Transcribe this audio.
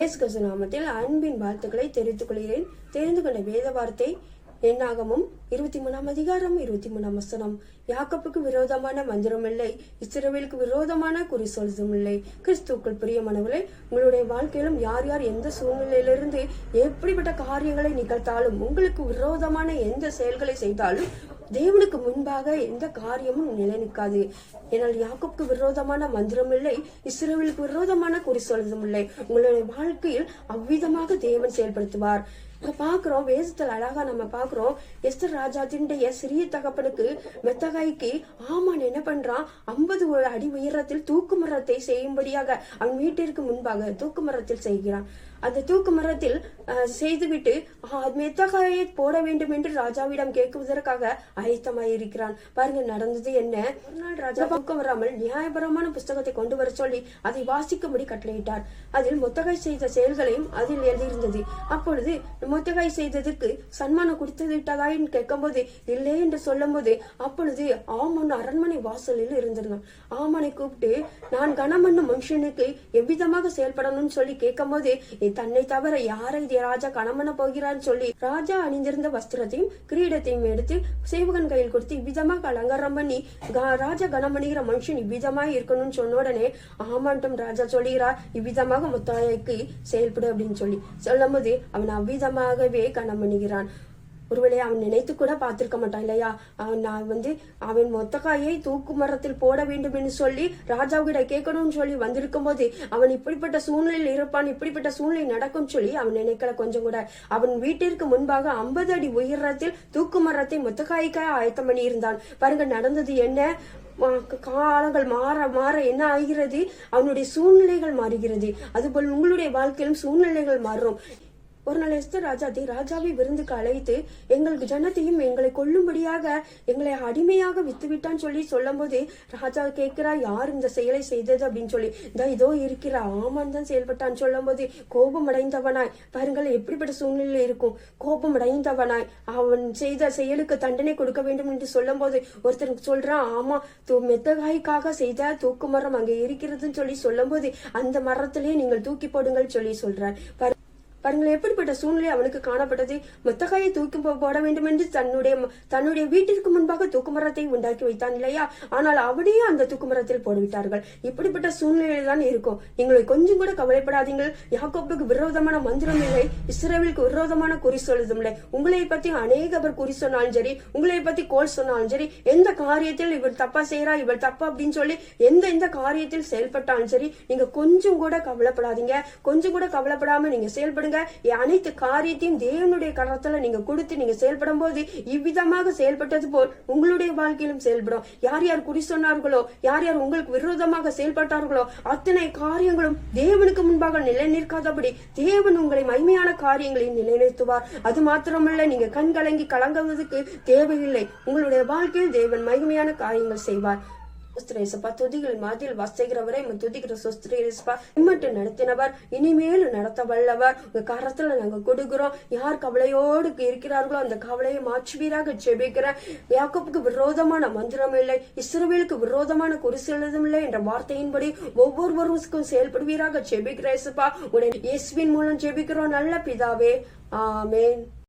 இயேசு கிறிஸ்து நாமத்தில் அன்பின் வாழ்த்துக்களை தெரிவித்துக் கொள்கிறேன். தெரிந்து கொண்ட வேத வார்த்தை என்னாகமும் 23ஆம் அதிகாரம் 23ஆம் வசனம். யாக்கோப்புக்கு விரோதமான மந்திரம் இல்லை, இஸ்ரவேலுக்கு விரோதமான குறி சொல்லும் இல்லை. கிறிஸ்துவுக்குள் பிரியமானவர்களே, உங்களுடைய வாழ்க்கையிலும் யார் யார் எந்த சூழ்நிலையிலிருந்து எப்படிப்பட்ட காரியங்களை நிகழ்த்தாலும், உங்களுக்கு விரோதமான எந்த செயல்களை செய்தாலும் தேவனுக்கு முன்பாக எந்த காரியமும் நிலை நிற்காது. ஏனால் யாக்கோப்புக்கு விரோதமான மந்திரம் இல்லை, இஸ்ரவேலுக்கு விரோதமான குறி சொல்லும் இல்லை. உங்களுடைய வாழ்க்கையில் அவ்விதமாக தேவன் செயல்படுத்துவார். பாக்குறோம், வேதத்துல அழகா நம்ம பாக்குறோம், எஸ்தர் ராஜாத்தினுடைய சிறிய தகப்பனுக்கு மெத்தகாய்க்கு ஆமான் என்ன பண்றான், 50 அடி உயரத்தில் தூக்கு மரத்தை செய்யும்படியாக அவன் வீட்டிற்கு முன்பாக தூக்கு மரத்தில் செய்கிறான். அந்த தூக்கு மரத்தில் செய்துவிட்டு மெத்தகாயை போட வேண்டும் என்று ராஜாவிடம் கேட்குவதற்காக ஆயத்தமாயிருக்கிறான். பாருங்க நடந்தது என்ன. ஒரு நாள் ராஜா தூக்கம் வராமல் நியாயபரமான புஸ்தகத்தை கொண்டு வர சொல்லி அதை வாசிக்கும்படி கட்டளையிட்டார். அதில் மொத்தகை செய்த செயல்களையும் அதில் எழுதியிருந்தது. அப்பொழுது மொத்தகை செய்ததற்கு சன்மானம் கொடுத்து விட்டதாயின்னு கேட்கும் போது இல்லை என்று சொல்லும் போது, அப்பொழுது ஆமான் அரண்மனை வாசலில் இருந்திருந்தான். ஆமானை கூப்பிட்டு, நான் கனமண்ணும் மனுஷனுக்கு எவ்விதமாக செயல்படணும்னு சொல்லி கேட்கும் போது, தன்னை தவிர யாரை ராஜா கணமன போகிறான்னு சொல்லி ராஜா அணிந்திருந்த வஸ்திரத்தையும் கிரீடத்தையும் எடுத்து சேவகன் கையில் கொடுத்து இவ்விதமாக அலங்காரம் பண்ணி, ராஜா கணமணிகிற மனுஷன் இவ்விதமாக இருக்கணும்னு சொன்ன உடனே ஆமான்ட்டும் ராஜா சொல்லுகிறார், இவ்விதமாக முத்தாய்க்கு செயல்படு அப்படின்னு சொல்லி சொல்லும் போது அவன் அவ்விதமாகவே கணம் பண்ணுகிறான். ஒருவேளை அவன் நினைத்து கூட பார்த்திருக்க மாட்டான் இல்லையா. அவன் மொத்தக்காயை தூக்கு மரத்தில் போட வேண்டும் என்று சொல்லி ராஜாவிட கேட்கணும்னு சொல்லி வந்திருக்கும் போது அவன் இப்படிப்பட்ட சூழ்நிலையில் இருப்பான், இப்படிப்பட்ட சூழ்நிலை நடக்கும் சொல்லி அவன் நினைக்கல கொஞ்சம் கூட. அவன் வீட்டிற்கு முன்பாக 50 அடி உயரத்தில் தூக்கு மரத்தை மொத்தக்காய்க்காய் ஆயத்தம் பண்ணி இருந்தான். பாருங்க நடந்தது என்ன. காலங்கள் மாற மாற என்ன ஆகிறது, அவனுடைய சூழ்நிலைகள் மாறுகிறது. அதுபோல் உங்களுடைய வாழ்க்கையிலும் சூழ்நிலைகள் மாறும். ஒரு நாள் எஸ்தர் ராஜாவை விருந்துக்கு அழைத்து, எங்களுக்கு ஜனத்தையும் எங்களை கொல்லும்படியாக எங்களை அடிமையாக வித்துவிட்டான்னு சொல்லி சொல்லும் போது ராஜா கேட்கிறா, யார் இந்த செயலை செய்தது அப்படின்னு சொல்லி. இதோ இருக்கிற ஆமான் தான் செயல்பட்டான்னு சொல்லும் போது கோபம் அடைந்தவனாய், பாருங்கள் எப்படிப்பட்ட சூழ்நிலை இருக்கும், கோபம் அடைந்தவனாய் அவன் செய்த செயலுக்கு தண்டனை கொடுக்க வேண்டும் என்று சொல்லும் போது ஒருத்தர் சொல்றான், ஆமா மெத்தகாய்க்காக செய்த தூக்கு மரம் அங்கே இருக்கிறதுன்னு சொல்லி சொல்லும் போது அந்த மரத்திலே நீங்கள் தூக்கி போடுங்கள் சொல்லி சொல்றான். பாருங்கள் எப்படிப்பட்ட சூழ்நிலை அவனுக்கு காணப்பட்டது. மொத்தகாயை தூக்கி போட வேண்டும் என்று தன்னுடைய வீட்டிற்கு முன்பாக தூக்குமரத்தை உண்டாக்கி வைத்தான் இல்லையா. ஆனால் அவனையே அந்த தூக்குமரத்தில் போடுவிட்டார்கள். இப்படிப்பட்ட சூழ்நிலையில் தான் இருக்கும். நீங்கள் கொஞ்சம் கூட கவலைப்படாதீங்கள். யாக்கோப்புக்கு விரோதமான மந்திரம் இல்லை, இஸ்ரவேலுக்கு விரோதமான குறி சொல்லுதும் இல்லை. உங்களை பத்தி அநேகவர் குறி சொன்னாலும் சரி, உங்களை பத்தி கோல் சொன்னாலும் சரி, எந்த காரியத்தில் இவள் தப்பா செய்யறா, இவள் தப்பா அப்படின்னு சொல்லி எந்த காரியத்தில் செயல்பட்டாலும் சரி, நீங்க கொஞ்சம் கூட கவலைப்படாதீங்க. கொஞ்சம் கூட கவலைப்படாம நீங்க செயல்படுங்க. அனைத்து காரியத்தையும் தேவனுடைய கரத்துல நீங்க கொடுத்து நீங்க செயல்படும் போது இவ்விதமாக செயல்பட்டது போல் உங்களுடைய வாழ்க்கையிலும் செயல்படும். யார் யார் குறி சொன்னார்களோ, யார் யார் உங்களுக்கு விரோதமாக செயல்பட்டார்களோ அத்தனை காரியங்களும் தேவனுக்கு முன்பாக நிலை நிற்காதபடி தேவன் உங்களை மகிமையான காரியங்களை நிலைநிறுத்துவார். அது மாத்திரமல்ல, நீங்க கண் கலங்கி கலங்குவதற்கு தேவையில்லை. உங்களுடைய வாழ்க்கையில் தேவன் மகிமையான காரியங்கள் செய்வார். துதிகள் மாதில் வசைகிறவரை துதிக்கிற சொஸ்திரேசப்பா இம்மட்டு நடத்தினவர், இனிமேலும் நடத்த வல்லவர். உங்க கரத்துல நாங்க கொடுக்கிறோம். யார் கவலையோடு இருக்கிறார்களோ அந்த கவலையை மாற்றுவீராக ஜெபிக்கிறேன். யாக்கோப்புக்கு விரோதமான மந்திரம் இல்லை, இஸ்ரவேலுக்கு விரோதமான குறி சொல்லுதும் இல்லை என்ற வார்த்தையின்படி ஒவ்வொருவருக்கும் செயல்படுவீராக ஜெபிக்கிறேசப்பா. உடைய இயேசுவின் மூலம் ஜெபிக்கிறோம் நல்ல பிதாவே, ஆமேன்.